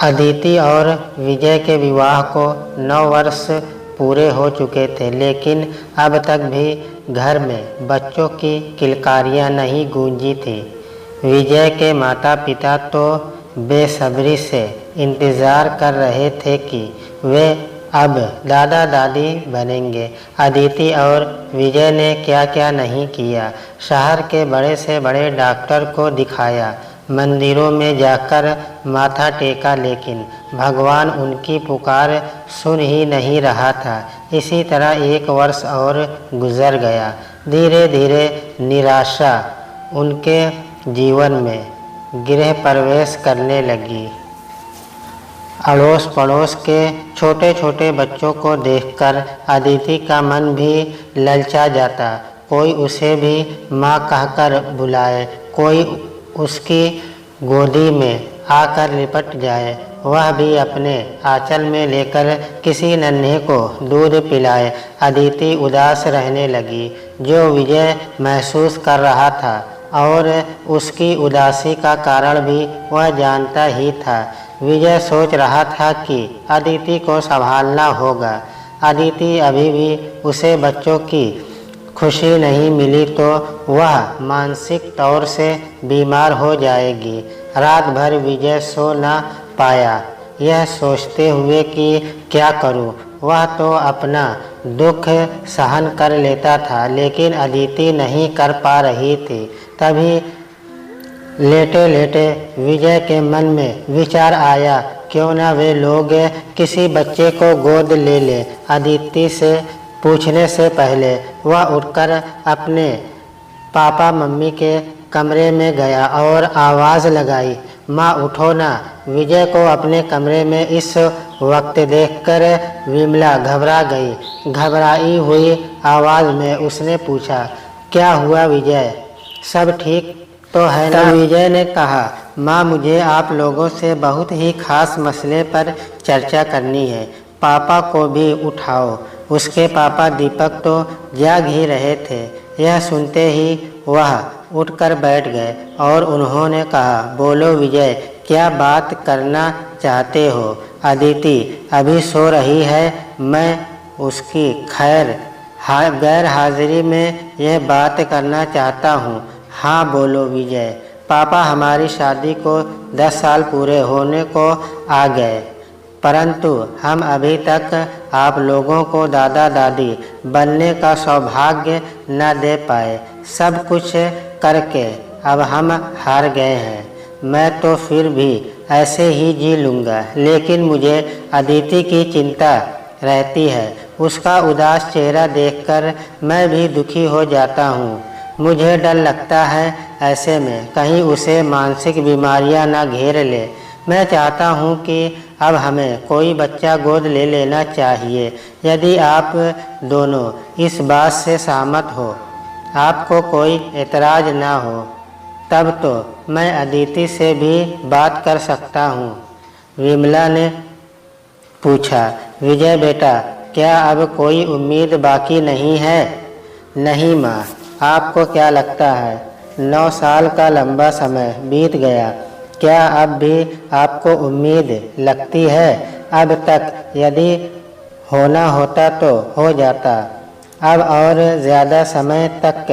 अदिति और विजय के विवाह को 9 वर्ष पूरे हो चुके थे, लेकिन अब तक भी घर में बच्चों की किलकारियां नहीं गूंजी थी। विजय के माता पिता तो बेसब्री से इंतज़ार कर रहे थे कि वे अब दादा दादी बनेंगे। अदिति और विजय ने क्या क्या नहीं किया। शहर के बड़े से बड़े डॉक्टर को दिखाया, मंदिरों में जाकर माथा टेका, लेकिन भगवान उनकी पुकार सुन ही नहीं रहा था। इसी तरह 1 वर्ष और गुजर गया। धीरे धीरे निराशा उनके जीवन में गृह प्रवेश करने लगी। अड़ोस पड़ोस के छोटे छोटे बच्चों को देखकर अदिति का मन भी ललचा जाता। कोई उसे भी माँ कहकर बुलाए, कोई उसकी गोदी में आकर लिपट जाए, वह भी अपने आंचल में लेकर किसी नन्हे को दूध पिलाए। अदिति उदास रहने लगी, जो विजय महसूस कर रहा था, और उसकी उदासी का कारण भी वह जानता ही था। विजय सोच रहा था कि अदिति को संभालना होगा। अदिति अभी भी उसे बच्चों की खुशी नहीं मिली तो वह मानसिक तौर से बीमार हो जाएगी। रात भर विजय सो न पाया, यह सोचते हुए कि क्या करूं। वह तो अपना दुख सहन कर लेता था, लेकिन अदिति नहीं कर पा रही थी। तभी लेटे लेटे विजय के मन में विचार आया, क्यों न वे लोग किसी बच्चे को गोद ले ले। अदिति से पूछने से पहले वह उठकर अपने पापा मम्मी के कमरे में गया और आवाज़ लगाई, माँ उठो ना। विजय को अपने कमरे में इस वक्त देखकर विमला घबरा गई। घबराई हुई आवाज़ में उसने पूछा, क्या हुआ विजय, सब ठीक तो है ना? विजय ने कहा, माँ मुझे आप लोगों से बहुत ही खास मसले पर चर्चा करनी है, पापा को भी उठाओ। उसके पापा दीपक तो जाग ही रहे थे। यह सुनते ही वह उठकर बैठ गए और उन्होंने कहा, बोलो विजय, क्या बात करना चाहते हो? अदिति अभी सो रही है, मैं उसकी गैर हाजिरी में यह बात करना चाहता हूँ। हाँ बोलो विजय। पापा हमारी शादी को 10 साल पूरे होने को आ गए, परंतु हम अभी तक आप लोगों को दादा दादी बनने का सौभाग्य न दे पाए। सब कुछ करके अब हम हार गए हैं। मैं तो फिर भी ऐसे ही जी लूँगा, लेकिन मुझे अदिति की चिंता रहती है। उसका उदास चेहरा देखकर मैं भी दुखी हो जाता हूँ। मुझे डर लगता है ऐसे में कहीं उसे मानसिक बीमारियाँ न घेर ले। मैं चाहता हूँ कि अब हमें कोई बच्चा गोद ले लेना चाहिए। यदि आप दोनों इस बात से सहमत हो, आपको कोई एतराज़ ना हो, तब तो मैं अदिति से भी बात कर सकता हूँ। विमला ने पूछा, विजय बेटा, क्या अब कोई उम्मीद बाकी नहीं है? नहीं माँ, आपको क्या लगता है? 9 साल का लंबा समय बीत गया, क्या अब भी आपको उम्मीद लगती है? अब तक यदि होना होता तो हो जाता। अब और ज़्यादा समय तक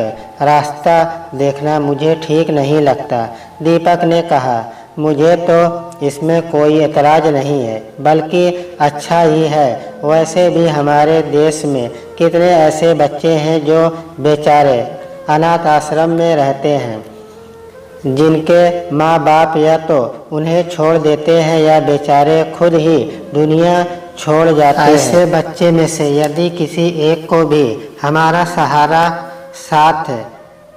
रास्ता देखना मुझे ठीक नहीं लगता। दीपक ने कहा, मुझे तो इसमें कोई एतराज़ नहीं है, बल्कि अच्छा ही है। वैसे भी हमारे देश में कितने ऐसे बच्चे हैं जो बेचारे अनाथ आश्रम में रहते हैं, जिनके माँ बाप या तो उन्हें छोड़ देते हैं या बेचारे खुद ही दुनिया छोड़ जाते हैं। ऐसे बच्चे में से यदि किसी एक को भी हमारा सहारा साथ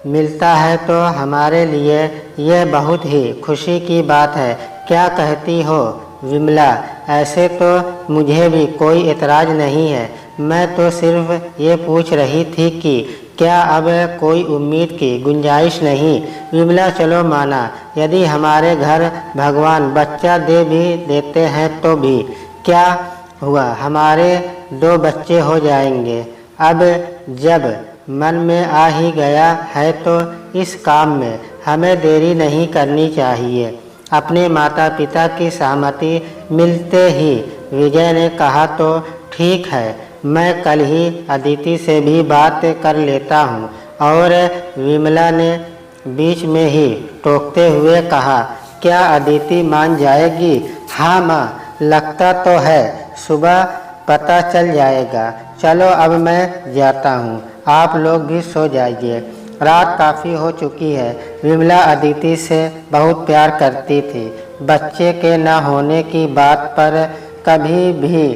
मिलता है तो हमारे लिए यह बहुत ही खुशी की बात है। क्या कहती हो विमला? ऐसे तो मुझे भी कोई एतराज़ नहीं है। मैं तो सिर्फ ये पूछ रही थी कि क्या अब कोई उम्मीद की गुंजाइश नहीं? विमला, चलो माना, यदि हमारे घर भगवान बच्चा दे भी देते हैं तो भी क्या हुआ, हमारे 2 बच्चे हो जाएंगे। अब जब मन में आ ही गया है तो इस काम में हमें देरी नहीं करनी चाहिए। अपने माता पिता की सहमति मिलते ही विजय ने कहा, तो ठीक है, मैं कल ही अदिति से भी बात कर लेता हूँ। और विमला ने बीच में ही टोकते हुए कहा, क्या अदिति मान जाएगी? हाँ माँ, लगता तो है, सुबह पता चल जाएगा। चलो अब मैं जाता हूँ, आप लोग भी सो जाइए, रात काफ़ी हो चुकी है। विमला अदिति से बहुत प्यार करती थी। बच्चे के न होने की बात पर कभी भी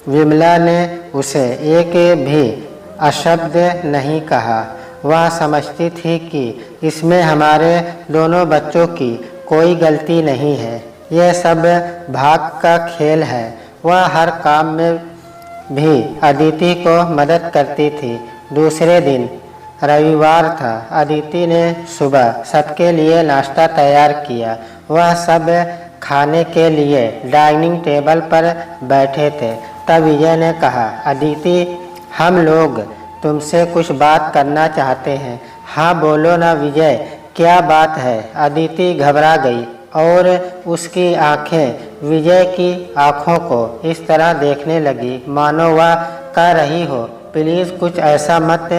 विमला ने उसे एक भी अशब्द नहीं कहा। वह समझती थी कि इसमें हमारे दोनों बच्चों की कोई गलती नहीं है, यह सब भाग का खेल है। वह हर काम में भी अदिति को मदद करती थी। दूसरे दिन रविवार था। अदिति ने सुबह सबके लिए नाश्ता तैयार किया। वह सब खाने के लिए डाइनिंग टेबल पर बैठे थे। तब विजय ने कहा, अदिति, हम लोग तुमसे कुछ बात करना चाहते हैं। हाँ बोलो ना विजय, क्या बात है? अदिति घबरा गई और उसकी आंखें विजय की आंखों को इस तरह देखने लगी मानो वह कह रही हो, प्लीज़ कुछ ऐसा मत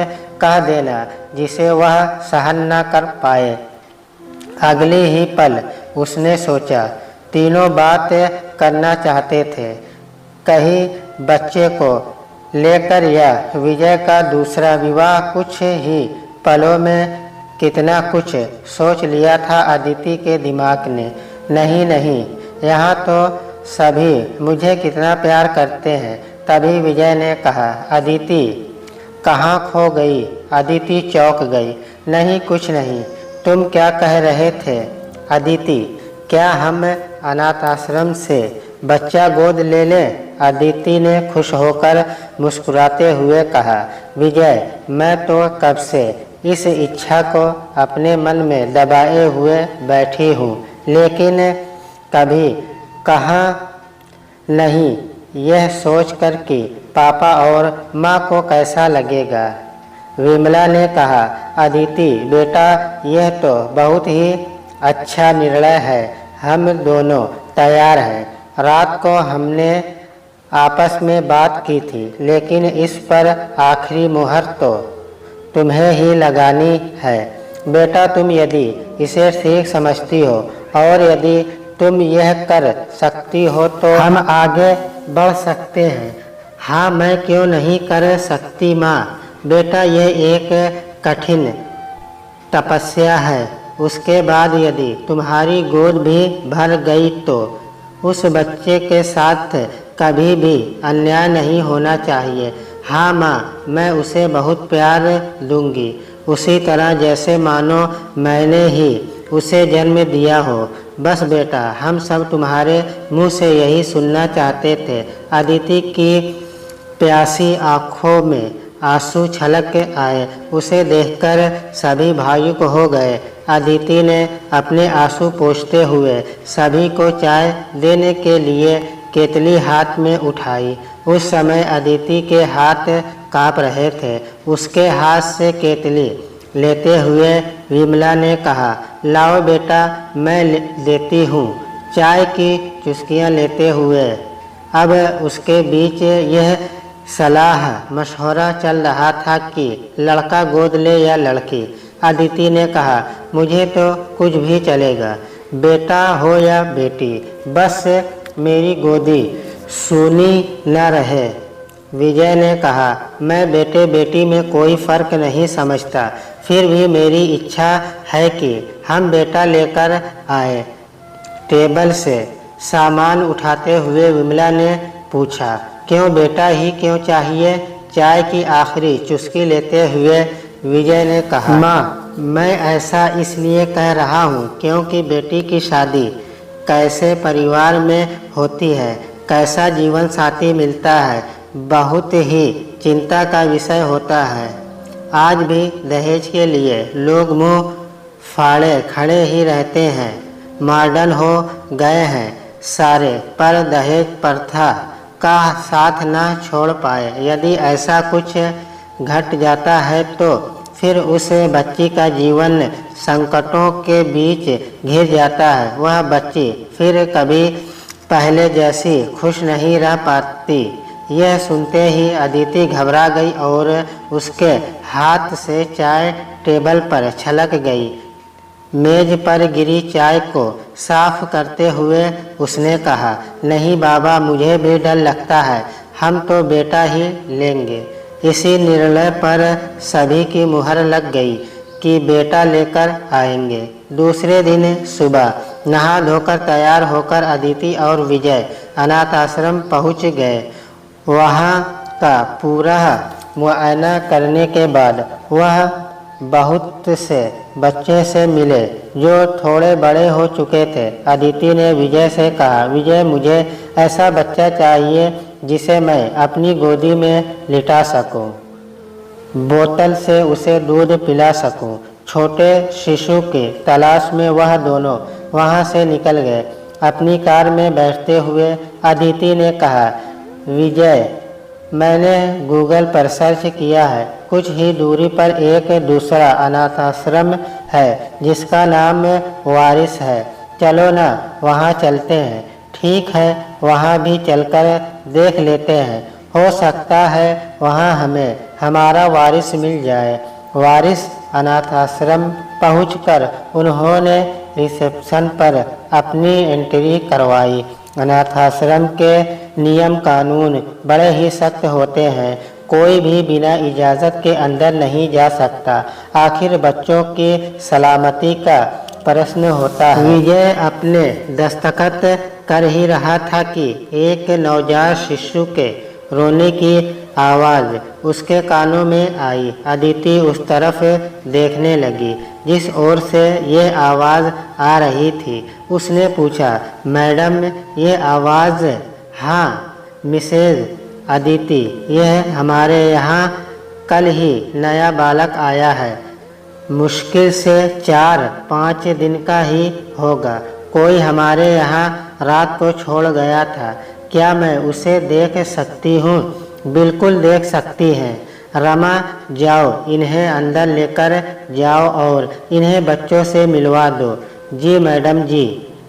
कह देना जिसे वह सहन न कर पाए। अगले ही पल उसने सोचा, तीनों बात करना चाहते थे, कहीं बच्चे को लेकर या विजय का दूसरा विवाह। कुछ ही पलों में कितना कुछ सोच लिया था अदिति के दिमाग ने। नहीं नहीं, यहाँ तो सभी मुझे कितना प्यार करते हैं। तभी विजय ने कहा, अदिति कहाँ खो गई? अदिति चौंक गई। नहीं कुछ नहीं, तुम क्या कह रहे थे? अदिति, क्या हम अनाथ आश्रम से बच्चा गोद ले लें? अदिति ने खुश होकर मुस्कुराते हुए कहा, विजय, मैं तो कब से इस इच्छा को अपने मन में दबाए हुए बैठी हूँ, लेकिन कभी कहा नहीं, यह सोचकर कि पापा और माँ को कैसा लगेगा। विमला ने कहा, अदिति बेटा, यह तो बहुत ही अच्छा निर्णय है। हम दोनों तैयार हैं। रात को हमने आपस में बात की थी, लेकिन इस पर आखिरी मुहर तो तुम्हें ही लगानी है। बेटा, तुम यदि इसे ठीक समझती हो और यदि तुम यह कर सकती हो तो हम आगे बढ़ सकते हैं। हाँ, मैं क्यों नहीं कर सकती माँ। बेटा, यह एक कठिन तपस्या है। उसके बाद यदि तुम्हारी गोद भी भर गई तो उस बच्चे के साथ कभी भी अन्याय नहीं होना चाहिए। हाँ माँ, मैं उसे बहुत प्यार दूंगी, उसी तरह जैसे मानो मैंने ही उसे जन्म दिया हो। बस बेटा, हम सब तुम्हारे मुंह से यही सुनना चाहते थे। अदिति की प्यासी आँखों में आंसू छलक आए। उसे देखकर सभी भावुक हो गए। अदिति ने अपने आंसू पोंछते हुए सभी को चाय देने के लिए केतली हाथ में उठाई। उस समय अदिति के हाथ काँप रहे थे। उसके हाथ से केतली लेते हुए विमला ने कहा, लाओ बेटा, मैं देती हूँ। चाय की चुस्कियाँ लेते हुए अब उसके बीच यह सलाह मशवरा चल रहा था कि लड़का गोद ले या लड़की। अदिति ने कहा, मुझे तो कुछ भी चलेगा, बेटा हो या बेटी, बस मेरी गोदी सूनी न रहे। विजय ने कहा, मैं बेटे बेटी में कोई फ़र्क नहीं समझता, फिर भी मेरी इच्छा है कि हम बेटा लेकर आए। टेबल से सामान उठाते हुए विमला ने पूछा, क्यों बेटा ही क्यों चाहिए? चाय की आखिरी चुस्की लेते हुए विजय ने कहा, माँ, मैं ऐसा इसलिए कह रहा हूँ क्योंकि बेटी की शादी कैसे परिवार में होती है, कैसा जीवन साथी मिलता है, बहुत ही चिंता का विषय होता है। आज भी दहेज के लिए लोग मुंह फाड़े खड़े ही रहते हैं। मॉडर्न हो गए हैं सारे, पर दहेज प्रथा का साथ न छोड़ पाए। यदि ऐसा कुछ घट जाता है तो फिर उस बच्ची का जीवन संकटों के बीच घिर जाता है। वह बच्ची फिर कभी पहले जैसी खुश नहीं रह पाती। यह सुनते ही अदिति घबरा गई और उसके हाथ से चाय टेबल पर छलक गई। मेज पर गिरी चाय को साफ करते हुए उसने कहा, नहीं बाबा, मुझे भी डर लगता है। हम तो बेटा ही लेंगे। इसी निर्णय पर सभी की मुहर लग गई कि बेटा लेकर आएंगे। दूसरे दिन सुबह नहा धोकर तैयार होकर अदिति और विजय अनाथ आश्रम पहुँच गए। वहाँ का पूरा मुआयना करने के बाद वह बहुत से बच्चे से मिले जो थोड़े बड़े हो चुके थे। अदिति ने विजय से कहा, विजय, मुझे ऐसा बच्चा चाहिए जिसे मैं अपनी गोदी में लिटा सकूं, बोतल से उसे दूध पिला सकूं। छोटे शिशु की तलाश में वह दोनों वहां से निकल गए। अपनी कार में बैठते हुए अदिति ने कहा, विजय, मैंने गूगल पर सर्च किया है। कुछ ही दूरी पर एक दूसरा अनाथ आश्रम है जिसका नाम वारिस है। चलो ना, वहाँ चलते हैं। ठीक है, वहाँ भी चलकर देख लेते हैं। हो सकता है वहाँ हमें हमारा वारिस मिल जाए। वारिस अनाथ आश्रम पहुँचकर उन्होंने रिसेप्शन पर अपनी एंट्री करवाई। अनाथ आश्रम के नियम कानून बड़े ही सख्त होते हैं। कोई भी बिना इजाज़त के अंदर नहीं जा सकता। आखिर बच्चों की सलामती का प्रश्न होता है। विजय अपने दस्तखत कर ही रहा था कि एक नवजात शिशु के रोने की आवाज़ उसके कानों में आई। अदिति उस तरफ देखने लगी जिस ओर से ये आवाज़ आ रही थी। उसने पूछा, मैडम, ये आवाज़? हाँ मिसेज अदिति, यह हमारे यहाँ कल ही नया बालक आया है। मुश्किल से 4-5 दिन का ही होगा। कोई हमारे यहाँ रात को छोड़ गया था। क्या मैं उसे देख सकती हूँ? बिल्कुल देख सकती हैं। रमा, जाओ, इन्हें अंदर लेकर जाओ और इन्हें बच्चों से मिलवा दो। जी मैडम जी।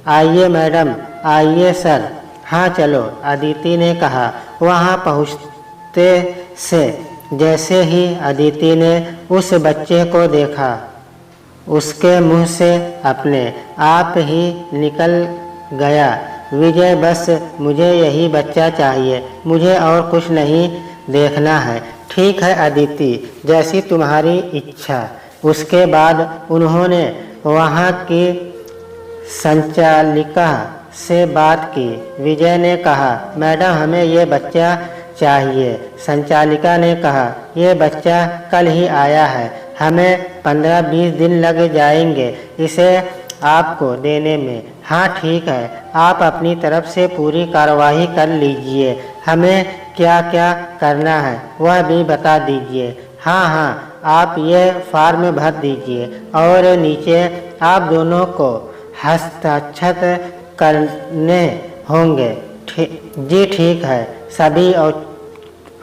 आइए मैडम, आइए सर। हाँ चलो, अदिति ने कहा। वहाँ पहुँचते से जैसे ही अदिति ने उस बच्चे को देखा, उसके मुंह से अपने आप ही निकल गया, विजय, बस मुझे यही बच्चा चाहिए, मुझे और कुछ नहीं देखना है। ठीक है अदिति, जैसी तुम्हारी इच्छा। उसके बाद उन्होंने वहाँ की संचालिका से बात की। विजय ने कहा, मैडम, हमें ये बच्चा चाहिए। संचालिका ने कहा, ये बच्चा कल ही आया है, हमें 15-20 दिन लग जाएंगे इसे आपको देने में। हाँ ठीक है, आप अपनी तरफ से पूरी कार्रवाई कर लीजिए। हमें क्या क्या करना है वह भी बता दीजिए। हाँ हाँ, आप ये फॉर्म भर दीजिए और नीचे आप दोनों को हस्ताक्षर करने होंगे। जी ठीक है। सभी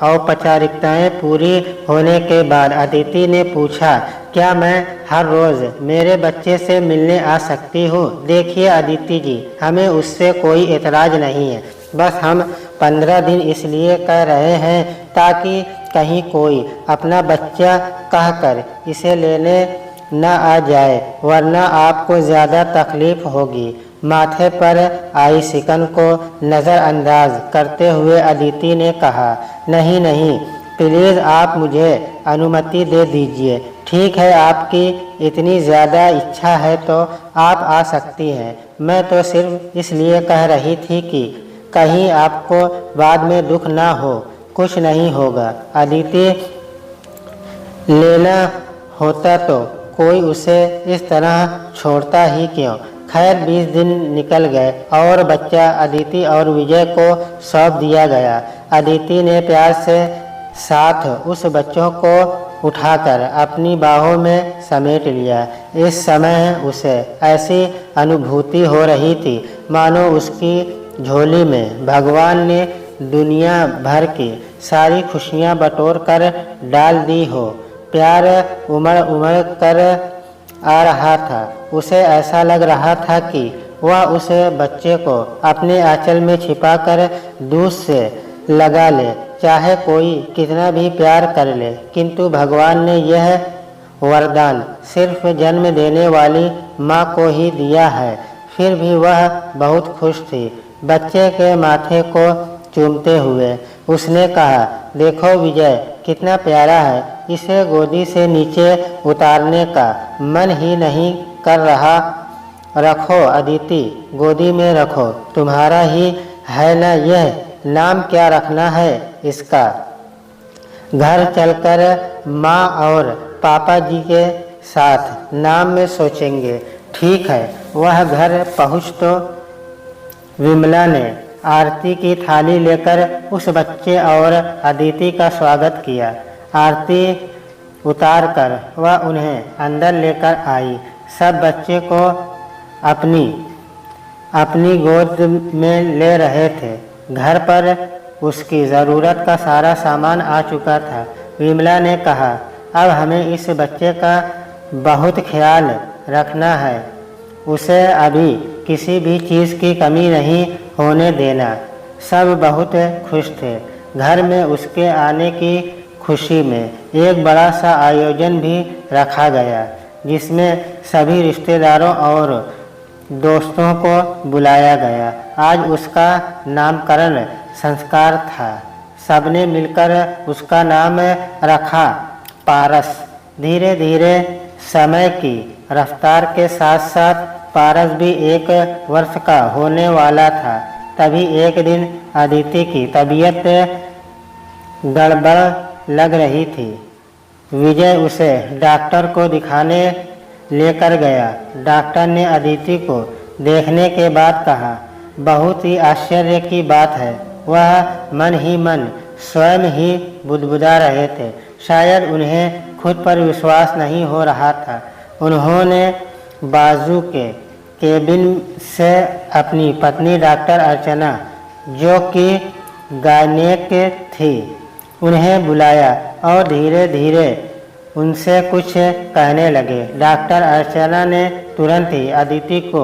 औपचारिकताएं पूरी होने के बाद अदिति ने पूछा, क्या मैं हर रोज़ मेरे बच्चे से मिलने आ सकती हूँ? देखिए अदिति जी, हमें उससे कोई एतराज़ नहीं है, बस हम 15 दिन इसलिए कह रहे हैं ताकि कहीं कोई अपना बच्चा कहकर इसे लेने न आ जाए, वरना आपको ज़्यादा तकलीफ होगी। माथे पर आई सिकन को नज़रअंदाज करते हुए अदिति ने कहा, नहीं नहीं, प्लीज़ आप मुझे अनुमति दे दीजिए। ठीक है, आपकी इतनी ज़्यादा इच्छा है तो आप आ सकती हैं। मैं तो सिर्फ इसलिए कह रही थी कि कहीं आपको बाद में दुख ना हो। कुछ नहीं होगा। अदिति लेना होता तो कोई उसे इस तरह छोड़ता ही क्यों। खैर 20 दिन निकल गए और बच्चा अदिति और विजय को सौंप दिया गया। अदिति ने प्यार से साथ उस बच्चों को उठाकर अपनी बाहों में समेट लिया। इस समय उसे ऐसी अनुभूति हो रही थी मानो उसकी झोली में भगवान ने दुनिया भर की सारी खुशियाँ बटोर कर डाल दी हो। प्यार उमड़ उमड़ कर आ रहा था। उसे ऐसा लग रहा था कि वह उस बच्चे को अपने आंचल में छिपाकर दूर से लगा ले, चाहे कोई कितना भी प्यार कर ले। किंतु भगवान ने यह वरदान सिर्फ जन्म देने वाली माँ को ही दिया है। फिर भी वह बहुत खुश थी। बच्चे के माथे को चूमते हुए उसने कहा, देखो विजय कितना प्यारा है, इसे गोदी से नीचे उतारने का मन ही नहीं कर रहा। रखो अदिति, गोदी में रखो, तुम्हारा ही है ना यह, नाम क्या रखना है इसका? घर चलकर माँ और पापा जी के साथ नाम में सोचेंगे। ठीक है। वह घर पहुँच तो विमला ने आरती की थाली लेकर उस बच्चे और अदिति का स्वागत किया। आरती उतारकर वह उन्हें अंदर लेकर आई। सब बच्चे को अपनी अपनी गोद में ले रहे थे। घर पर उसकी ज़रूरत का सारा सामान आ चुका था। विमला ने कहा, अब हमें इस बच्चे का बहुत ख्याल रखना है, उसे अभी किसी भी चीज़ की कमी नहीं होने देना। सब बहुत खुश थे। घर में उसके आने की खुशी में एक बड़ा सा आयोजन भी रखा गया, जिसमें सभी रिश्तेदारों और दोस्तों को बुलाया गया। आज उसका नामकरण संस्कार था। सबने मिलकर उसका नाम रखा पारस। धीरे धीरे समय की रफ्तार के साथ साथ पारस भी 1 वर्ष का होने वाला था। तभी एक दिन अदिति की तबीयत गड़बड़ लग रही थी। विजय उसे डॉक्टर को दिखाने लेकर गया। डॉक्टर ने अदिति को देखने के बाद कहा, बहुत ही आश्चर्य की बात है। वह मन ही मन स्वयं ही बुदबुदा रहे थे। शायद उन्हें खुद पर विश्वास नहीं हो रहा था। उन्होंने बाजू के केबिन से अपनी पत्नी डॉक्टर अर्चना, जो कि गायनेक थी, उन्हें बुलाया और धीरे धीरे उनसे कुछ कहने लगे। डॉक्टर अर्चना ने तुरंत ही अदिति को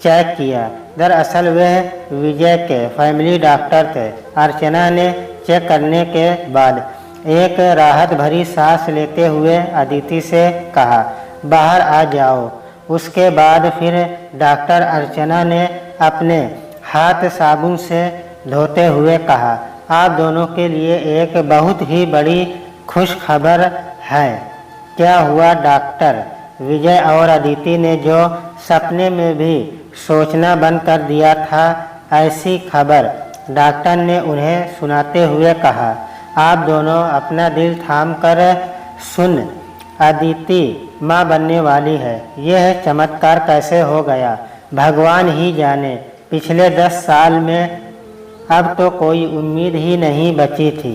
चेक किया। दरअसल वह विजय के फैमिली डॉक्टर थे। अर्चना ने चेक करने के बाद एक राहत भरी सांस लेते हुए अदिति से कहा, बाहर आ जाओ। उसके बाद फिर डॉक्टर अर्चना ने अपने हाथ साबुन से धोते हुए कहा, आप दोनों के लिए एक बहुत ही बड़ी खुश खबर है। क्या हुआ डॉक्टर? विजय और अदिति ने जो सपने में भी सोचना बंद कर दिया था, ऐसी खबर डॉक्टर ने उन्हें सुनाते हुए कहा, आप दोनों अपना दिल थाम कर सुन, अदिति माँ बनने वाली है। यह चमत्कार कैसे हो गया भगवान ही जाने। पिछले 10 साल में अब तो कोई उम्मीद ही नहीं बची थी।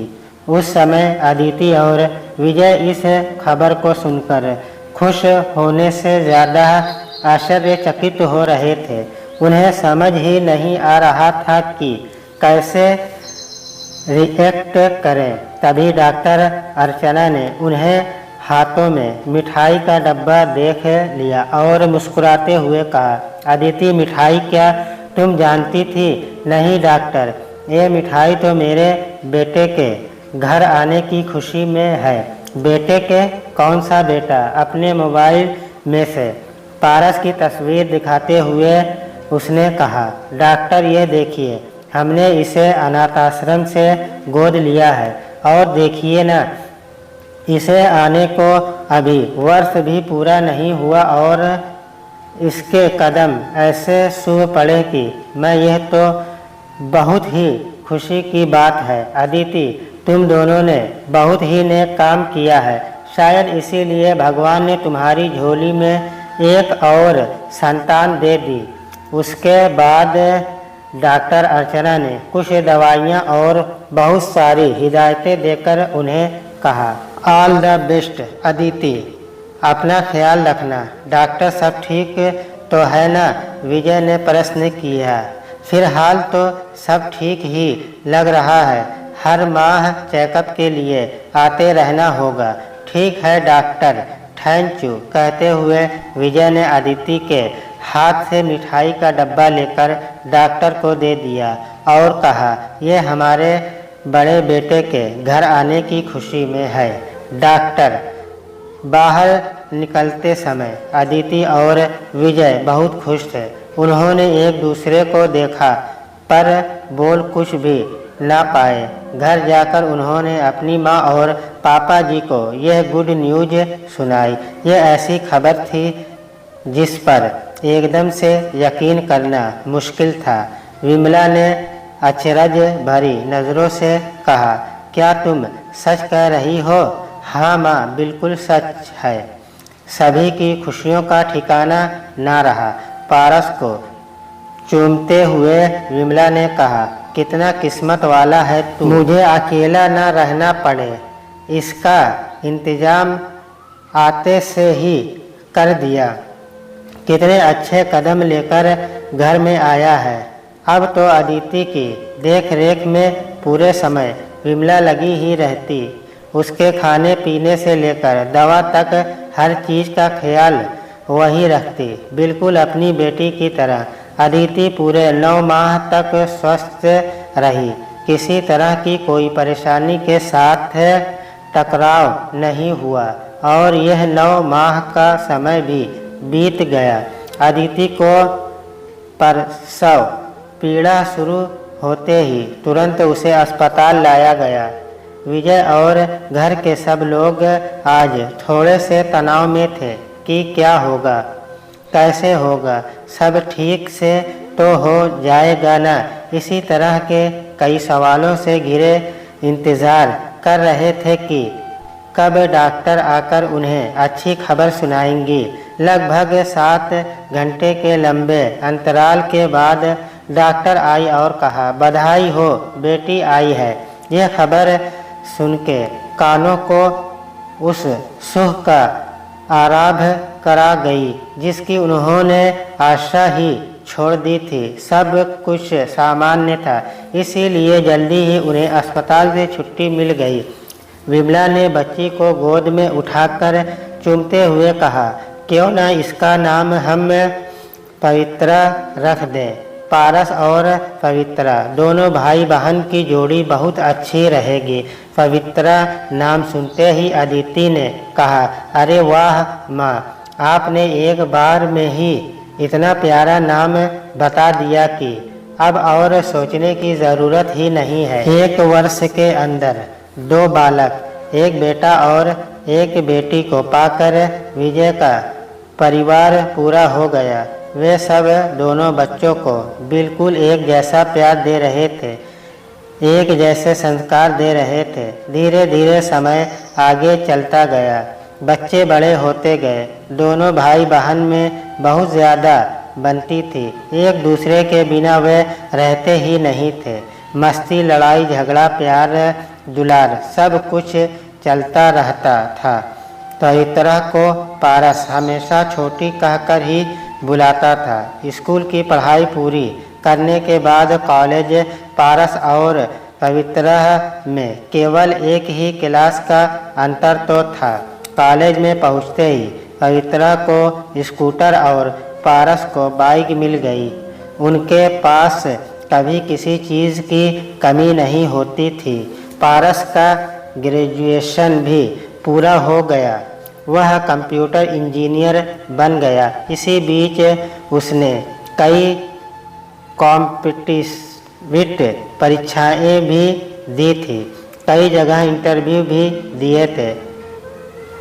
उस समय अदिति और विजय इस खबर को सुनकर खुश होने से ज़्यादा आश्चर्यचकित हो रहे थे। उन्हें समझ ही नहीं आ रहा था कि कैसे रिएक्ट करें। तभी डॉक्टर अर्चना ने उन्हें हाथों में मिठाई का डब्बा देख लिया और मुस्कुराते हुए कहा, अदिति मिठाई क्या तुम जानती थी? नहीं डॉक्टर, ये मिठाई तो मेरे बेटे के घर आने की खुशी में है। बेटे के? कौन सा बेटा? अपने मोबाइल में से पारस की तस्वीर दिखाते हुए उसने कहा, डॉक्टर ये देखिए, हमने इसे अनाथाश्रम से गोद लिया है और देखिए ना, इसे आने को अभी वर्ष भी पूरा नहीं हुआ और इसके कदम ऐसे सूह पड़े कि मैं यह तो बहुत ही खुशी की बात है। अदिति, तुम दोनों ने बहुत ही नेक काम किया है। शायद इसीलिए भगवान ने तुम्हारी झोली में एक और संतान दे दी। उसके बाद डॉक्टर अर्चना ने कुछ दवाइयाँ और बहुत सारी हिदायतें देकर उन्हें कहा, ऑल द बेस्ट अदिति, अपना ख्याल रखना। डॉक्टर सब ठीक तो है ना? विजय ने प्रश्न किया। फिलहाल तो सब ठीक ही लग रहा है। हर माह चेकअप के लिए आते रहना होगा। ठीक है डॉक्टर, थैंक यू कहते हुए विजय ने अदिति के हाथ से मिठाई का डब्बा लेकर डॉक्टर को दे दिया और कहा, यह हमारे बड़े बेटे के घर आने की खुशी में है। डॉक्टर बाहर निकलते समय अदिति और विजय बहुत खुश थे। उन्होंने एक दूसरे को देखा पर बोल कुछ भी ना पाए। घर जाकर उन्होंने अपनी माँ और पापा जी को यह गुड न्यूज सुनाई। यह ऐसी खबर थी जिस पर एकदम से यकीन करना मुश्किल था। विमला ने अचरज भरी नज़रों से कहा, क्या तुम सच कह रही हो? हाँ माँ, बिल्कुल सच है। सभी की खुशियों का ठिकाना ना रहा। पारस को चूमते हुए विमला ने कहा, कितना किस्मत वाला है तू, मुझे अकेला ना रहना पड़े। इसका इंतजाम आते से ही कर दिया। कितने अच्छे कदम लेकर घर में आया है। अब तो अदिति की देख रेख में पूरे समय विमला लगी ही रहती। उसके खाने पीने से लेकर दवा तक हर चीज़ का ख्याल वही रखती, बिल्कुल अपनी बेटी की तरह। अदिति पूरे 9 माह तक स्वस्थ रही। किसी तरह की कोई परेशानी के साथ टकराव नहीं हुआ और यह 9 माह का समय भी बीत गया। अदिति को प्रसव पीड़ा शुरू होते ही तुरंत उसे अस्पताल लाया गया। विजय और घर के सब लोग आज थोड़े से तनाव में थे कि क्या होगा, कैसे होगा, सब ठीक से तो हो जाएगा ना। इसी तरह के कई सवालों से घिरे इंतज़ार कर रहे थे कि कब डॉक्टर आकर उन्हें अच्छी खबर सुनाएंगी। लगभग 7 घंटे के लंबे अंतराल के बाद डॉक्टर आई और कहा, बधाई हो, बेटी आई है। यह खबर सुन के कानों को उस सुख का आरंभ करा गई जिसकी उन्होंने आशा ही छोड़ दी थी। सब कुछ सामान्य था, इसीलिए जल्दी ही उन्हें अस्पताल से छुट्टी मिल गई। विमला ने बच्ची को गोद में उठाकर चूमते हुए कहा, क्यों ना इसका नाम हम पवित्रा रख दें। पारस और पवित्रा दोनों भाई बहन की जोड़ी बहुत अच्छी रहेगी। पवित्रा नाम सुनते ही अदिति ने कहा, अरे वाह माँ, आपने एक बार में ही इतना प्यारा नाम बता दिया कि अब और सोचने की ज़रूरत ही नहीं है। 1 वर्ष के अंदर 2 बालक, एक बेटा और एक बेटी को पाकर विजय का परिवार पूरा हो गया। वे सब दोनों बच्चों को बिल्कुल एक जैसा प्यार दे रहे थे, एक जैसे संस्कार दे रहे थे। धीरे धीरे समय आगे चलता गया, बच्चे बड़े होते गए। दोनों भाई बहन में बहुत ज़्यादा बनती थी। एक दूसरे के बिना वे रहते ही नहीं थे। मस्ती, लड़ाई झगड़ा, प्यार दुलार सब कुछ चलता रहता था। पवित्रा को पारस हमेशा छोटी कहकर ही बुलाता था। स्कूल की पढ़ाई पूरी करने के बाद कॉलेज पारस और पवित्रा में केवल एक ही क्लास का अंतर तो था। कॉलेज में पहुंचते ही पवित्रा को स्कूटर और पारस को बाइक मिल गई। उनके पास कभी किसी चीज़ की कमी नहीं होती थी। पारस का ग्रेजुएशन भी पूरा हो गया, वह कंप्यूटर इंजीनियर बन गया। इसी बीच उसने कई कॉम्पिटिटिव परीक्षाएं भी दी थी, कई जगह इंटरव्यू भी दिए थे।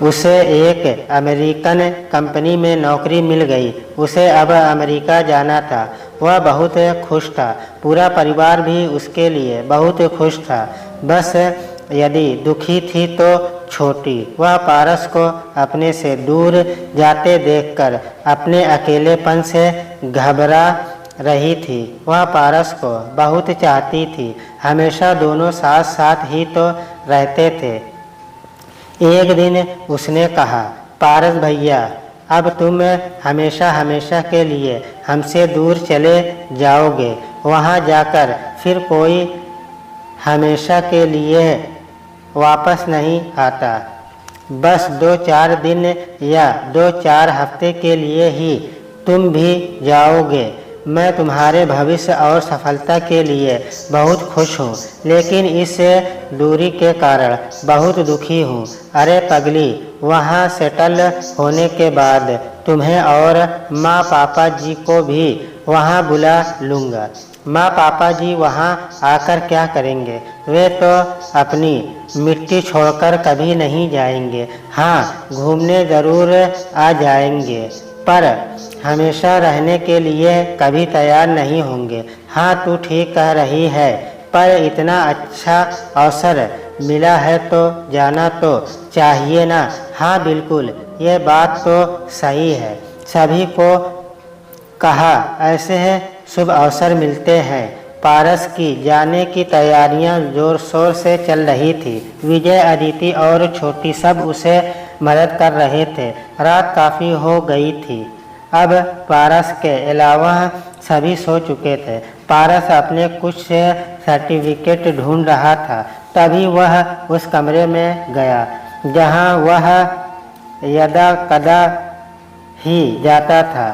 उसे एक अमेरिकन कंपनी में नौकरी मिल गई। उसे अब अमेरिका जाना था। वह बहुत खुश था। पूरा परिवार भी उसके लिए बहुत खुश था। बस यदि दुखी थी तो छोटी। वह पारस को अपने से दूर जाते देखकर अपने अकेलेपन से घबरा रही थी। वह पारस को बहुत चाहती थी। हमेशा दोनों साथ साथ ही तो रहते थे। एक दिन उसने कहा, पारस भैया, अब तुम हमेशा हमेशा के लिए हमसे दूर चले जाओगे। वहाँ जाकर फिर कोई हमेशा के लिए वापस नहीं आता। बस 2-4 दिन या 2-4 हफ्ते के लिए ही तुम भी जाओगे। मैं तुम्हारे भविष्य और सफलता के लिए बहुत खुश हूँ, लेकिन इस दूरी के कारण बहुत दुखी हूँ। अरे पगली, वहाँ सेटल होने के बाद तुम्हें और माँ पापा जी को भी वहाँ बुला लूँगा। माँ पापा जी वहाँ आकर क्या करेंगे? वे तो अपनी मिट्टी छोड़कर कभी नहीं जाएंगे। हाँ, घूमने ज़रूर आ जाएंगे, पर हमेशा रहने के लिए कभी तैयार नहीं होंगे। हाँ, तू ठीक कह रही है, पर इतना अच्छा अवसर मिला है तो जाना तो चाहिए ना। हाँ बिल्कुल, ये बात तो सही है। सभी को कहा ऐसे शुभ अवसर मिलते हैं। पारस की जाने की तैयारियां जोर शोर से चल रही थी। विजय, अदिति और छोटी सब उसे मदद कर रहे थे। रात काफ़ी हो गई थी। अब पारस के अलावा सभी सो चुके थे। पारस अपने कुछ सर्टिफिकेट ढूंढ रहा था, तभी वह उस कमरे में गया जहां वह यदा कदा ही जाता था।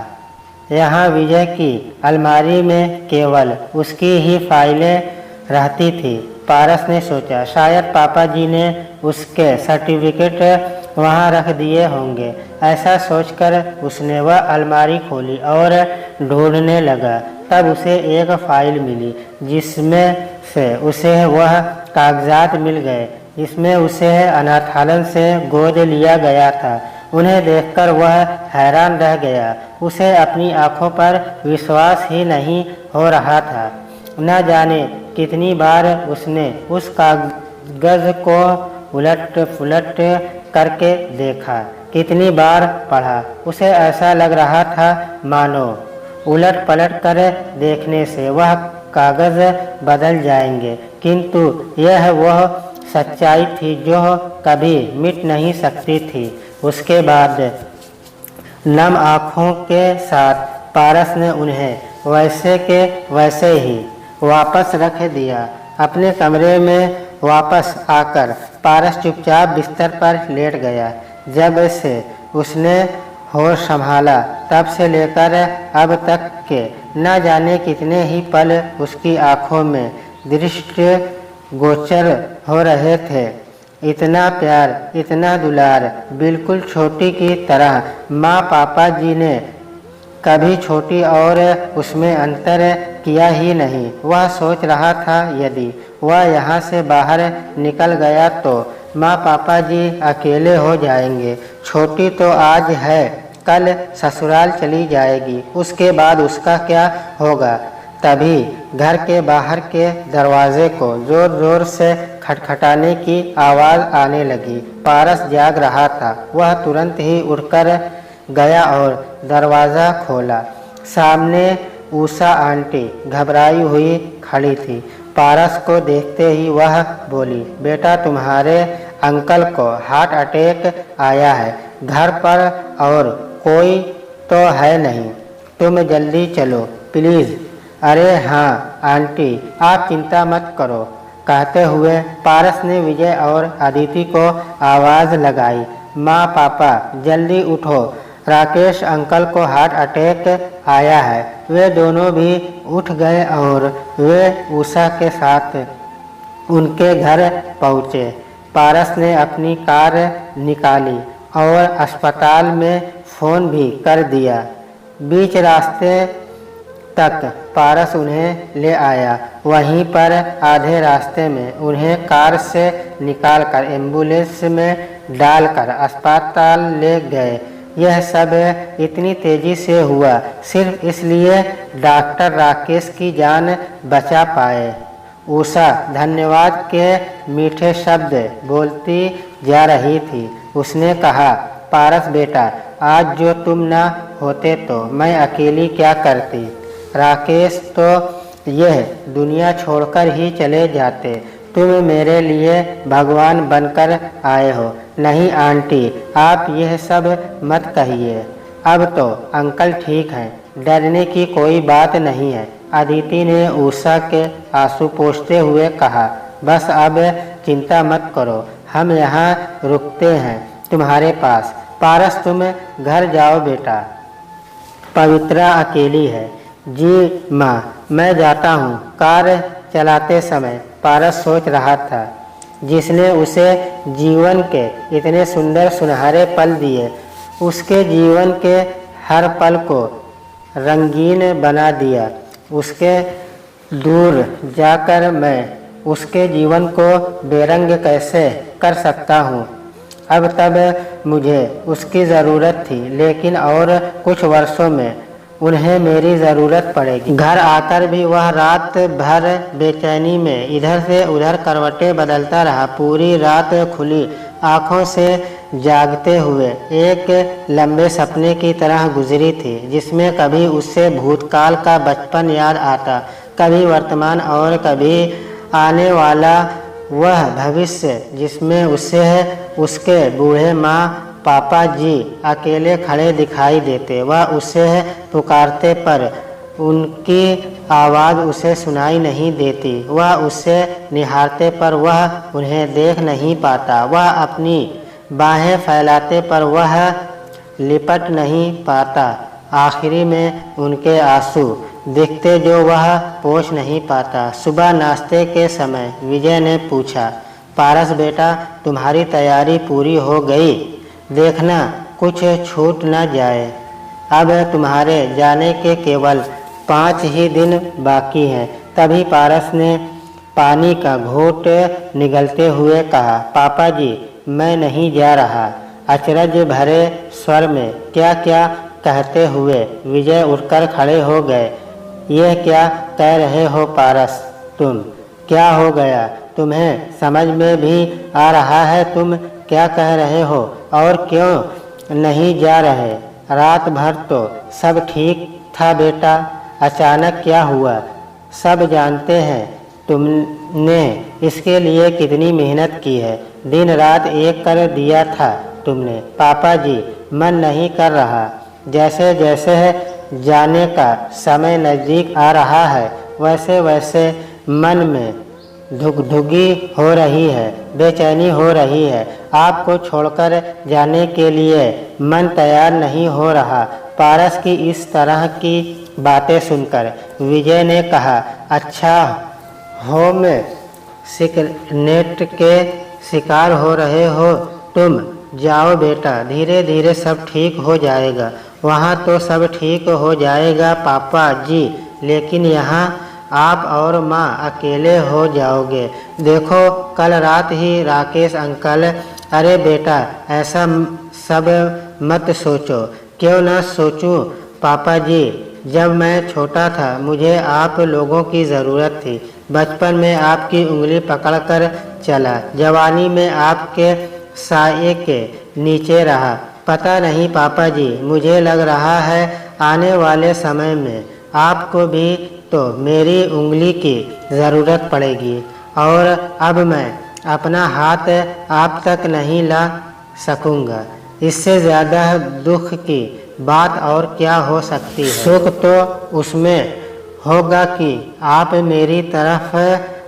यहाँ विजय की अलमारी में केवल उसकी ही फाइलें रहती थी। पारस ने सोचा शायद पापा जी ने उसके सर्टिफिकेट वहाँ रख दिए होंगे। ऐसा सोचकर उसने वह अलमारी खोली और ढूंढने लगा। तब उसे एक फाइल मिली जिसमें से उसे वह कागजात मिल गए जिसमें उसे अनाथालय से गोद लिया गया था। उन्हें देखकर वह हैरान रह गया। उसे अपनी आंखों पर विश्वास ही नहीं हो रहा था। न जाने कितनी बार उसने उस कागज को उलट पुलट करके देखा, कितनी बार पढ़ा। उसे ऐसा लग रहा था मानो उलट पलट कर देखने से वह कागज बदल जाएंगे, किंतु यह वह सच्चाई थी जो कभी मिट नहीं सकती थी। उसके बाद नम आँखों के साथ पारस ने उन्हें वैसे के वैसे ही वापस रख दिया। अपने कमरे में वापस आकर पारस चुपचाप बिस्तर पर लेट गया। जब से उसने होश संभाला तब से लेकर अब तक के न जाने कितने ही पल उसकी आँखों में दृष्टि गोचर हो रहे थे। इतना प्यार, इतना दुलार, बिल्कुल छोटी की तरह। माँ पापा जी ने कभी छोटी और उसमें अंतर किया ही नहीं। वह सोच रहा था यदि वह यहाँ से बाहर निकल गया तो माँ पापा जी अकेले हो जाएंगे। छोटी तो आज है, कल ससुराल चली जाएगी, उसके बाद उसका क्या होगा? तभी घर के बाहर के दरवाजे को जोर जोर से खटखटाने की आवाज़ आने लगी। पारस जाग रहा था। वह तुरंत ही उठकर गया और दरवाज़ा खोला। सामने उषा आंटी घबराई हुई खड़ी थी। पारस को देखते ही वह बोली, बेटा तुम्हारे अंकल को हार्ट अटैक आया है, घर पर और कोई तो है नहीं, तुम जल्दी चलो प्लीज़। अरे हाँ आंटी, आप चिंता मत करो, कहते हुए पारस ने विजय और अदिति को आवाज़ लगाई। माँ पापा जल्दी उठो, राकेश अंकल को हार्ट अटैक आया है। वे दोनों भी उठ गए और वे उषा के साथ उनके घर पहुँचे। पारस ने अपनी कार निकाली और अस्पताल में फ़ोन भी कर दिया। बीच रास्ते तक पारस उन्हें ले आया। वहीं पर आधे रास्ते में उन्हें कार से निकालकर एम्बुलेंस में डालकर अस्पताल ले गए। यह सब इतनी तेज़ी से हुआ सिर्फ इसलिए डॉक्टर राकेश की जान बचा पाए। उषा धन्यवाद के मीठे शब्द बोलती जा रही थी। उसने कहा, पारस बेटा, आज जो तुम ना होते तो मैं अकेली क्या करती। राकेश तो यह दुनिया छोड़कर ही चले जाते। तुम मेरे लिए भगवान बनकर आए हो। नहीं आंटी, आप यह सब मत कहिए। अब तो अंकल ठीक हैं, डरने की कोई बात नहीं है। अदिति ने उषा के आंसू पोंछते हुए कहा, बस अब चिंता मत करो, हम यहाँ रुकते हैं। तुम्हारे पास। पारस तुम घर जाओ बेटा, पवित्रा अकेली है। जी माँ, मैं जाता हूँ। कार चलाते समय पारस सोच रहा था, जिसने उसे जीवन के इतने सुंदर सुनहरे पल दिए, उसके जीवन के हर पल को रंगीन बना दिया। उसके दूर जाकर मैं उसके जीवन को बेरंग कैसे कर सकता हूँ। अब तब मुझे उसकी ज़रूरत थी, लेकिन और कुछ वर्षों में उन्हें मेरी ज़रूरत पड़ेगी। घर आकर भी वह रात भर बेचैनी में इधर से उधर करवटें बदलता रहा। पूरी रात खुली आँखों से जागते हुए एक लंबे सपने की तरह गुजरी थी, जिसमें कभी उससे भूतकाल का बचपन याद आता, कभी वर्तमान और कभी आने वाला वह भविष्य, जिसमें उसे उसके बूढ़े माँ पापा जी अकेले खड़े दिखाई देते। वह उसे पुकारते पर उनकी आवाज़ उसे सुनाई नहीं देती। वह उसे निहारते पर वह उन्हें देख नहीं पाता। वह अपनी बाहें फैलाते पर वह लिपट नहीं पाता। आखिरी में उनके आंसू दिखते जो वह पोंछ नहीं पाता। सुबह नाश्ते के समय विजय ने पूछा, पारस बेटा, तुम्हारी तैयारी पूरी हो गई? देखना कुछ छूट न जाए। अब तुम्हारे जाने के केवल 5 ही दिन बाकी हैं। तभी पारस ने पानी का घूंट निगलते हुए कहा, पापा जी, मैं नहीं जा रहा। अचरज भरे स्वर में क्या क्या कहते हुए विजय उठकर खड़े हो गए। यह क्या कह रहे हो पारस तुम? क्या हो गया? तुम्हें समझ में भी आ रहा है तुम क्या कह रहे हो? और क्यों नहीं जा रहे? रात भर तो सब ठीक था बेटा, अचानक क्या हुआ? सब जानते हैं तुमने इसके लिए कितनी मेहनत की है। दिन रात एक कर दिया था तुमने। पापा जी, मन नहीं कर रहा। जैसे जैसे जाने का समय नज़दीक आ रहा है, वैसे वैसे मन में धुगधुगी हो रही है, बेचैनी हो रही है। आपको छोड़कर जाने के लिए मन तैयार नहीं हो रहा। पारस की इस तरह की बातें सुनकर विजय ने कहा, अच्छा, होम सिकनेट के शिकार हो रहे हो तुम? जाओ बेटा, धीरे धीरे सब ठीक हो जाएगा। वहाँ तो सब ठीक हो जाएगा पापा जी, लेकिन यहाँ आप और माँ अकेले हो जाओगे। देखो, कल रात ही राकेश अंकल। अरे बेटा, ऐसा सब मत सोचो। क्यों न सोचूं पापा जी? जब मैं छोटा था मुझे आप लोगों की ज़रूरत थी। बचपन में आपकी उंगली पकड़कर चला, जवानी में आपके साये के नीचे रहा। पता नहीं पापा जी, मुझे लग रहा है आने वाले समय में आपको भी तो मेरी उंगली की ज़रूरत पड़ेगी। और अब मैं अपना हाथ आप तक नहीं ला सकूँगा। इससे ज़्यादा दुख की बात और क्या हो सकती है? सुख तो उसमें होगा कि आप मेरी तरफ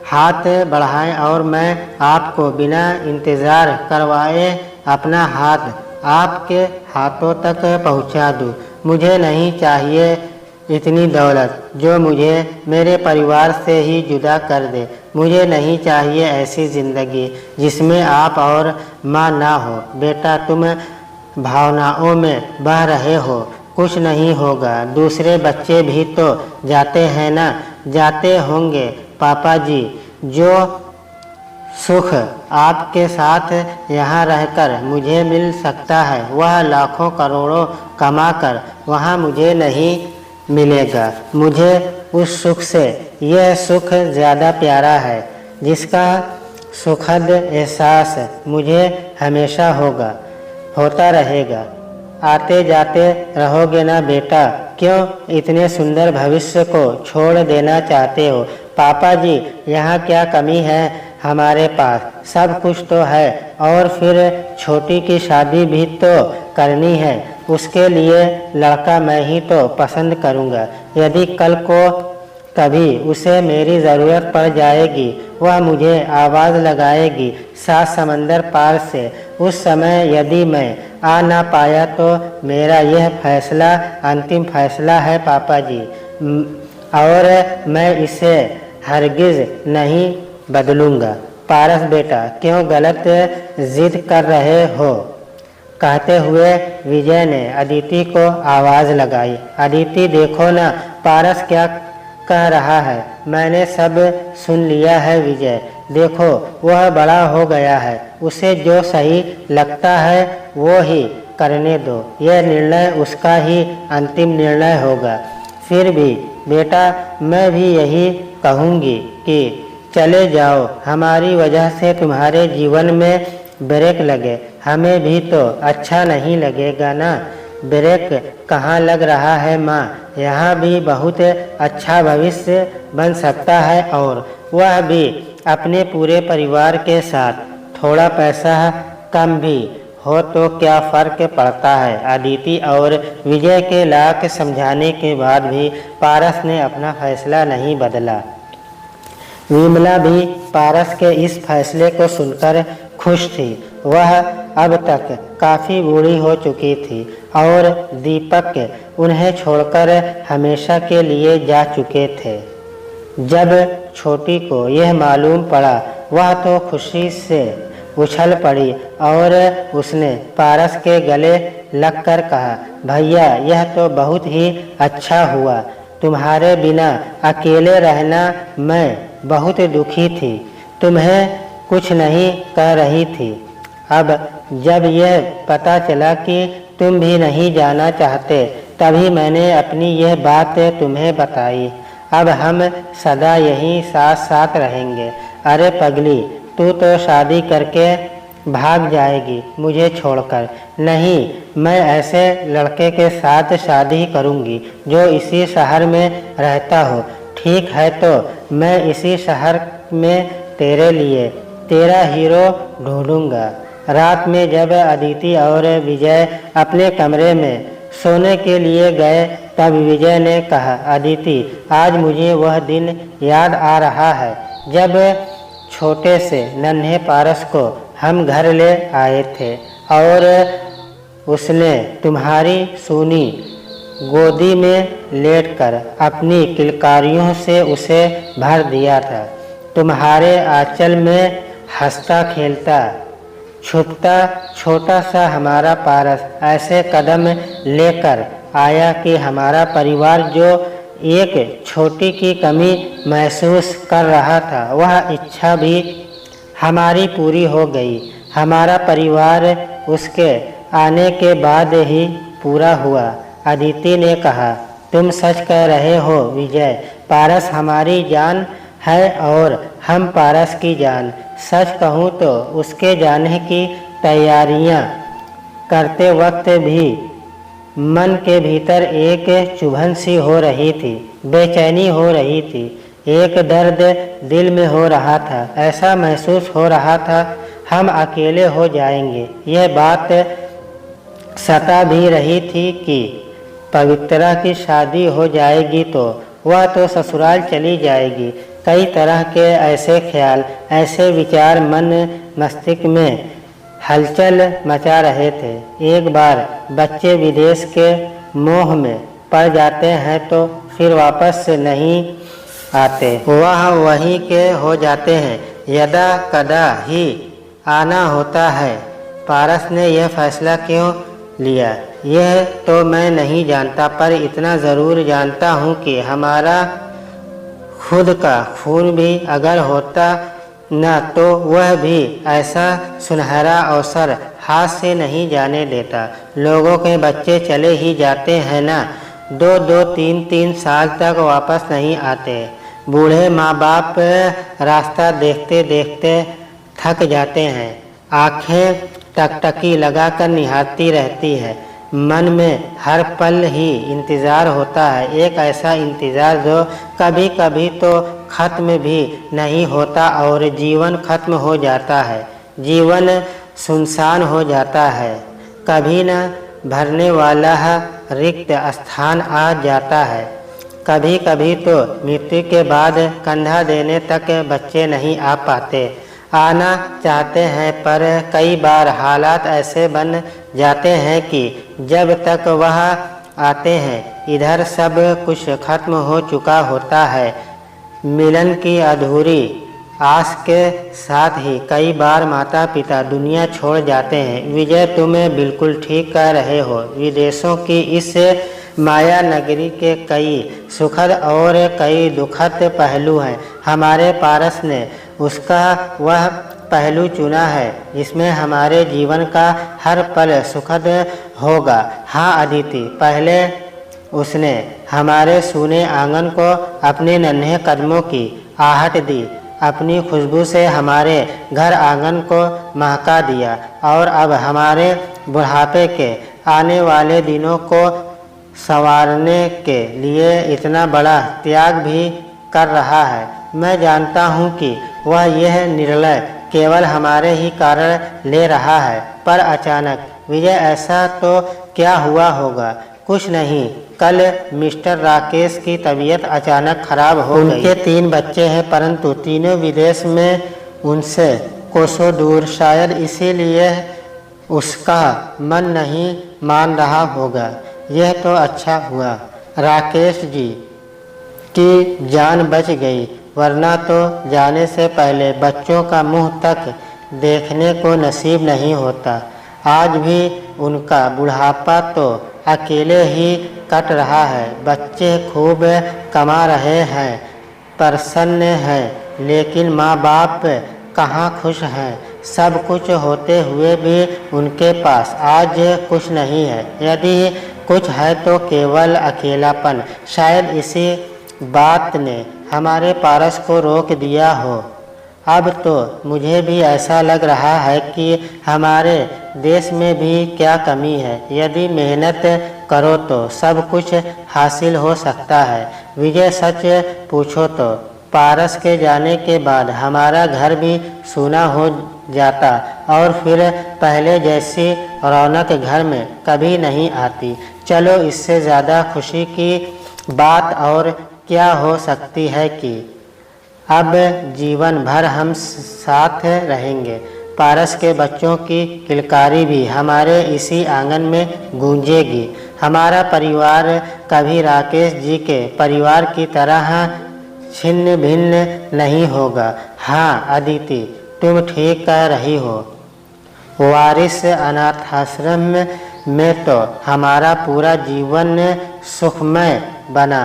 हाथ बढ़ाएं और मैं आपको बिना इंतज़ार करवाए अपना हाथ आपके हाथों तक पहुंचा दूं। मुझे नहीं चाहिए इतनी दौलत जो मुझे मेरे परिवार से ही जुदा कर दे। मुझे नहीं चाहिए ऐसी ज़िंदगी जिसमें आप और माँ ना हो। बेटा, तुम भावनाओं में बह रहे हो। कुछ नहीं होगा। दूसरे बच्चे भी तो जाते हैं ना? जाते होंगे पापा जी। जो सुख आपके साथ यहाँ रहकर मुझे मिल सकता है, वह लाखों करोड़ों कमाकर वहाँ मुझे नहीं मिलेगा। मुझे उस सुख से यह सुख ज़्यादा प्यारा है, जिसका सुखद एहसास मुझे हमेशा होता रहेगा। आते जाते रहोगे ना बेटा? क्यों इतने सुंदर भविष्य को छोड़ देना चाहते हो? पापा जी, यहाँ क्या कमी है? हमारे पास सब कुछ तो है। और फिर छोटी की शादी भी तो करनी है। उसके लिए लड़का मैं ही तो पसंद करूँगा। यदि कल को कभी उसे मेरी ज़रूरत पड़ जाएगी, वह मुझे आवाज़ लगाएगी 7 समंदर पार से। उस समय यदि मैं आ ना पाया तो मेरा यह फैसला अंतिम फैसला है पापा जी, और मैं इसे हरगिज़ नहीं बदलूँगा। पारस बेटा, क्यों गलत जिद कर रहे हो? कहते हुए विजय ने अदिति को आवाज़ लगाई। अदिति, देखो ना पारस क्या कह रहा है। मैंने सब सुन लिया है विजय। देखो वह बड़ा हो गया है, उसे जो सही लगता है वो ही करने दो। यह निर्णय उसका ही अंतिम निर्णय होगा। फिर भी बेटा, मैं भी यही कहूँगी कि चले जाओ। हमारी वजह से तुम्हारे जीवन में ब्रेक लगे, हमें भी तो अच्छा नहीं लगेगा ना। ब्रेक कहाँ लग रहा है माँ, यहाँ भी बहुत अच्छा भविष्य बन सकता है, और वह भी अपने पूरे परिवार के साथ। थोड़ा पैसा कम भी हो तो क्या फ़र्क पड़ता है। अदिति और विजय के लाख समझाने के बाद भी पारस ने अपना फैसला नहीं बदला। विमला भी पारस के इस फैसले को सुनकर खुश थी। वह अब तक काफ़ी बूढ़ी हो चुकी थी और दीपक उन्हें छोड़कर हमेशा के लिए जा चुके थे। जब छोटी को यह मालूम पड़ा, वह तो खुशी से उछल पड़ी और उसने पारस के गले लगकर कहा, भैया यह तो बहुत ही अच्छा हुआ। तुम्हारे बिना अकेले रहना मैं बहुत दुखी थी। तुम्हें कुछ नहीं कह रही थी। अब जब यह पता चला कि तुम भी नहीं जाना चाहते, तभी मैंने अपनी यह बात तुम्हें बताई। अब हम सदा यहीं साथ साथ रहेंगे। अरे पगली, तू तो शादी करके भाग जाएगी मुझे छोड़कर। नहीं, मैं ऐसे लड़के के साथ शादी करूंगी जो इसी शहर में रहता हो। ठीक है, तो मैं इसी शहर में तेरे लिए तेरा हीरो ढूंढूंगा। रात में जब अदिति और विजय अपने कमरे में सोने के लिए गए, तब विजय ने कहा, अदिति, आज मुझे वह दिन याद आ रहा है जब छोटे से नन्हे पारस को हम घर ले आए थे और उसने तुम्हारी सूनी गोदी में लेटकर अपनी किलकारियों से उसे भर दिया था। तुम्हारे आंचल में हंसता खेलता छुपता छोटा सा हमारा पारस ऐसे कदम लेकर आया कि हमारा परिवार जो एक छोटी की कमी महसूस कर रहा था, वह इच्छा भी हमारी पूरी हो गई। हमारा परिवार उसके आने के बाद ही पूरा हुआ। अदिति ने कहा, तुम सच कह रहे हो विजय। पारस हमारी जान है और हम पारस की जान। सच कहूँ तो उसके जाने की तैयारियाँ करते वक्त भी मन के भीतर एक चुभन सी हो रही थी, बेचैनी हो रही थी, एक दर्द दिल में हो रहा था। ऐसा महसूस हो रहा था हम अकेले हो जाएंगे। यह बात सता भी रही थी कि पवित्रा की शादी हो जाएगी तो वह तो ससुराल चली जाएगी। कई तरह के ऐसे ख्याल, ऐसे विचार मन मस्तिष्क में हलचल मचा रहे थे। एक बार बच्चे विदेश के मोह में पड़ जाते हैं तो फिर वापस नहीं आते, वह वहीं के हो जाते हैं। यदा कदा ही आना होता है। पारस ने यह फैसला क्यों लिया यह तो मैं नहीं जानता, पर इतना ज़रूर जानता हूँ कि हमारा खुद का खून भी अगर होता न तो वह भी ऐसा सुनहरा अवसर हाथ से नहीं जाने देता। लोगों के बच्चे चले ही जाते हैं ना, 2-2, 3-3 साल तक वापस नहीं आते। बूढ़े माँ बाप रास्ता देखते देखते थक जाते हैं, आँखें टकटकी लगाकर निहारती रहती है। मन में हर पल ही इंतज़ार होता है, एक ऐसा इंतज़ार जो कभी कभी तो ख़त्म भी नहीं होता और जीवन ख़त्म हो जाता है, जीवन सुनसान हो जाता है। कभी न भरने वाला रिक्त स्थान आ जाता है, कभी कभी तो मृत्यु के बाद कंधा देने तक बच्चे नहीं आ पाते। आना चाहते हैं पर कई बार हालात ऐसे बन जाते हैं कि जब तक वह आते हैं इधर सब कुछ खत्म हो चुका होता है। मिलन की अधूरी आस के साथ ही कई बार माता पिता दुनिया छोड़ जाते हैं। विजय, तुम बिल्कुल ठीक कह रहे हो। विदेशों की इस माया नगरी के कई सुखद और कई दुखद पहलू हैं। हमारे पारस ने उसका वह पहलू चुना है जिसमें हमारे जीवन का हर पल सुखद होगा। हाँ अदिति, पहले उसने हमारे सूने आंगन को अपने नन्हे कदमों की आहट दी, अपनी खुशबू से हमारे घर आंगन को महका दिया और अब हमारे बुढ़ापे के आने वाले दिनों को संवारने के लिए इतना बड़ा त्याग भी कर रहा है। मैं जानता हूँ कि वह यह निर्णय केवल हमारे ही कारण ले रहा है। पर अचानक विजय, ऐसा तो क्या हुआ होगा? कुछ नहीं, कल मिस्टर राकेश की तबीयत अचानक खराब हो गई। उनके 3 बच्चे हैं परंतु तीनों विदेश में उनसे कोसों दूर। शायद इसीलिए उसका मन नहीं मान रहा होगा। यह तो अच्छा हुआ राकेश जी की जान बच गई, वरना तो जाने से पहले बच्चों का मुंह तक देखने को नसीब नहीं होता। आज भी उनका बुढ़ापा तो अकेले ही कट रहा है। बच्चे खूब कमा रहे हैं, प्रसन्न हैं, लेकिन माँ बाप कहाँ खुश हैं। सब कुछ होते हुए भी उनके पास आज कुछ नहीं है। यदि कुछ है तो केवल अकेलापन। शायद इसी बात ने हमारे पारस को रोक दिया हो। अब तो मुझे भी ऐसा लग रहा है कि हमारे देश में भी क्या कमी है। यदि मेहनत करो तो सब कुछ हासिल हो सकता है। विजय, सच पूछो तो पारस के जाने के बाद हमारा घर भी सूना हो जाता और फिर पहले जैसी रौनक घर में कभी नहीं आती। चलो, इससे ज़्यादा खुशी की बात और क्या हो सकती है कि अब जीवन भर हम साथ रहेंगे। पारस के बच्चों की किलकारी भी हमारे इसी आंगन में गूंजेगी। हमारा परिवार कभी राकेश जी के परिवार की तरह छिन्न भिन्न नहीं होगा। हाँ अदिति, तुम ठीक कह रही हो। वारिस अनाथाश्रम में तो हमारा पूरा जीवन सुखमय बना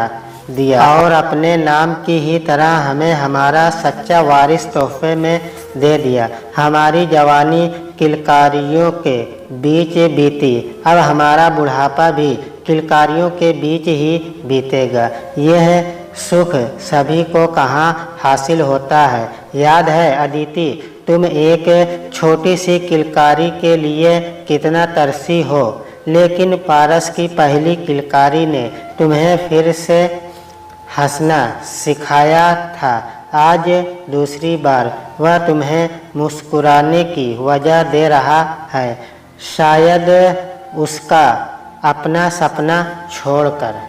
दिया और अपने नाम की ही तरह हमें हमारा सच्चा वारिस तोहफे में दे दिया। हमारी जवानी किलकारियों के बीच बीती, अब हमारा बुढ़ापा भी किलकारियों के बीच ही बीतेगा। यह सुख सभी को कहाँ हासिल होता है। याद है अदिति, तुम एक छोटी सी किलकारी के लिए कितना तरसी हो, लेकिन पारस की पहली किलकारी ने तुम्हें फिर से हंसना सिखाया था। आज दूसरी बार वह तुम्हें मुस्कुराने की वजह दे रहा है, शायद उसका अपना सपना छोड़कर।